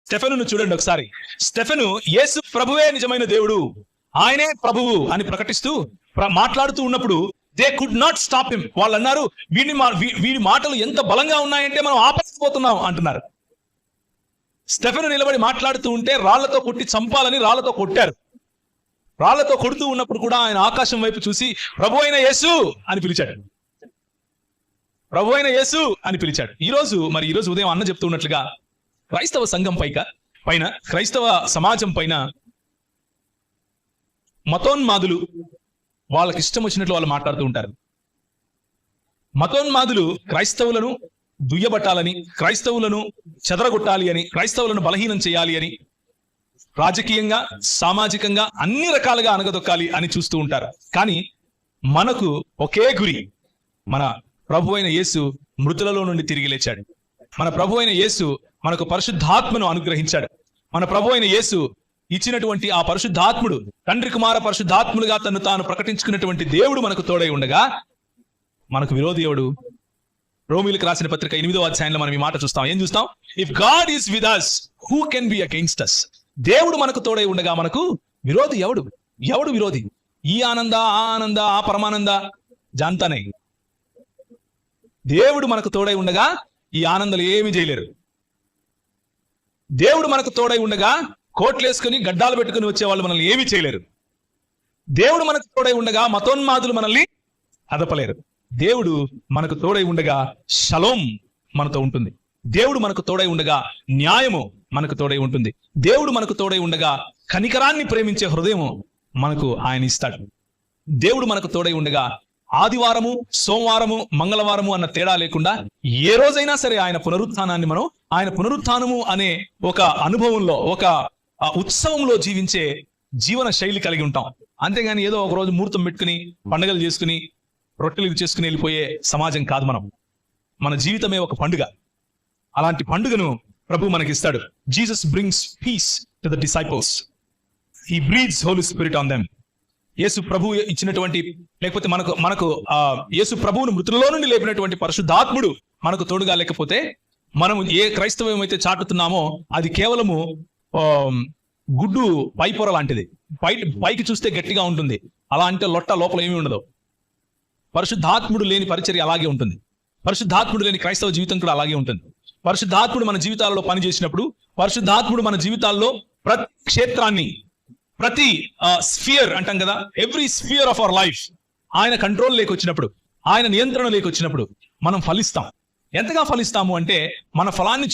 స్టెఫెనును చూడండి ఒకసారి. స్టెఫెను యేసు ప్రభువే నిజమైన దేవుడు, ఆయనే ప్రభువు అని ప్రకటిస్తూ మాట్లాడుతూ ఉన్నప్పుడు they could not stop him. వాళ్ళు అన్నారు, వీడి మాటలు ఎంత బలంగా ఉన్నాయంటే మనం ఆపలేకపోతున్నాం అంటున్నారు. స్టెఫెను నిలబడి మాట్లాడుతూ ఉంటే రాళ్లతో కొట్టి చంపాలని రాళ్లతో కొట్టారు. రాళ్లతో కొడుతూ ఉన్నప్పుడు కూడా ఆయన ఆకాశం వైపు చూసి ప్రభు అయిన యేసు అని పిలిచాడు. ప్రభు అయిన యేసు అని పిలిచాడు. ఈ రోజు ఉదయం అన్న చెప్తూ ఉన్నట్లుగా క్రైస్తవ సంఘం పైన క్రైస్తవ సమాజం పైన మతోన్మాదులు వాళ్ళకి ఇష్టం వచ్చినట్లు వాళ్ళు మాట్లాడుతూ ఉంటారు. మతోన్మాదులు క్రైస్తవులను దుయ్యబట్టాలని, క్రైస్తవులను చెదరగొట్టాలి అని, క్రైస్తవులను బలహీనం చేయాలి అని, రాజకీయంగా సామాజికంగా అన్ని రకాలుగా అనగదొక్కాలి అని చూస్తూ ఉంటారు. కానీ మనకు ఒకే గురి. మన ప్రభు అయిన యేసు మృతులలో నుండి తిరిగి లేచాడు. మన ప్రభు అయిన యేసు మనకు పరిశుద్ధాత్మను అనుగ్రహించాడు. మన ప్రభు అయిన యేసు ఇచ్చినటువంటి ఆ పరిశుద్ధాత్ముడు, తండ్రి కుమార పరిశుద్ధాత్ములుగా తను తాను ప్రకటించుకున్నటువంటి దేవుడు మనకు తోడై ఉండగా మనకు విరోధి ఎవడు? రోమీలకు రాసిన పత్రిక 8వ అధ్యాయంలో మనం ఈ మాట చూస్తాం. ఏం చూస్తాం? If God is with us, who can be against us? దేవుడు మనకు తోడై ఉండగా మనకు విరోధి ఎవడు? ఎవడు విరోధి? ఈ ఆనంద, ఆ ఆనంద, ఆ పరమానంద జాంతానే. దేవుడు మనకు తోడై ఉండగా ఈ ఆనందాలు ఏమీ చేయలేరు. దేవుడు మనకు తోడై ఉండగా కోట్లేసుకుని గడ్డాలు పెట్టుకుని వచ్చే వాళ్ళు మనల్ని ఏమీ చేయలేరు. దేవుడు మనకు తోడై ఉండగా మతోన్మాదులు మనల్ని అదపలేరు. దేవుడు మనకు తోడై ఉండగా షలోం మనతో ఉంటుంది. దేవుడు మనకు తోడై ఉండగా న్యాయము మనకు తోడై ఉంటుంది. దేవుడు మనకు తోడై ఉండగా కనికరాన్ని ప్రేమించే హృదయము మనకు ఆయన ఇస్తాడు. దేవుడు మనకు తోడై ఉండగా ఆదివారము, సోమవారము, మంగళవారము అన్న తేడా లేకుండా ఏ రోజైనా సరే ఆయన పునరుత్థానాన్ని మనం, ఆయన పునరుత్థానము అనే ఒక అనుభవంలో, ఒక ఉత్సవంలో జీవించే జీవన శైలి కలిగి ఉంటాం. అంతేగాని ఏదో ఒక రోజు ముహూర్తం పెట్టుకుని పండుగలు చేసుకుని రొట్టెలు చేసుకుని వెళ్ళిపోయే సమాజం కాదు మనం. మన జీవితమే ఒక పండుగ. అలాంటి పండుగను ప్రభు మనకిస్తాడు. Jesus brings peace to the disciples. He breathes Holy Spirit on them. Yesu ప్రభు ఇచ్చినటువంటి, లేకపోతే మనకు యేసు ప్రభువును మృతులలో నుండి లేపినటువంటి పరిశుద్ధాత్ముడు మనకు తోడుగా లేకపోతే మనము ఏ క్రైస్తవం అయితే చాటుతున్నామో అది కేవలము గుడ్డు పైపొర లాంటిది. పైకి చూస్తే గట్టిగా ఉంటుంది, అలా అంటే లొట్ట లోపల ఏమీ ఉండదు. పరిశుద్ధాత్ముడు లేని పరిచర్య అలాగే ఉంటుంది. పరిశుద్ధాత్ముడు లేని క్రైస్తవ జీవితం కూడా అలాగే ఉంటుంది. పరిశుద్ధాత్ముడు మన జీవితాల్లో పనిచేసినప్పుడు, పరిశుద్ధాత్ముడు మన జీవితాల్లో ప్రతి క్షేత్రాన్ని, ప్రతి స్ఫియర్ అంటాం కదా, every sphere of our life ఆయన కంట్రోల్ లేకొచ్చినప్పుడు, ఆయన నియంత్రణ లేకొచ్చినప్పుడు మనం ఫలిస్తాం. ఎంతగా ఫలిస్తాము అంటే మన ఫలాన్ని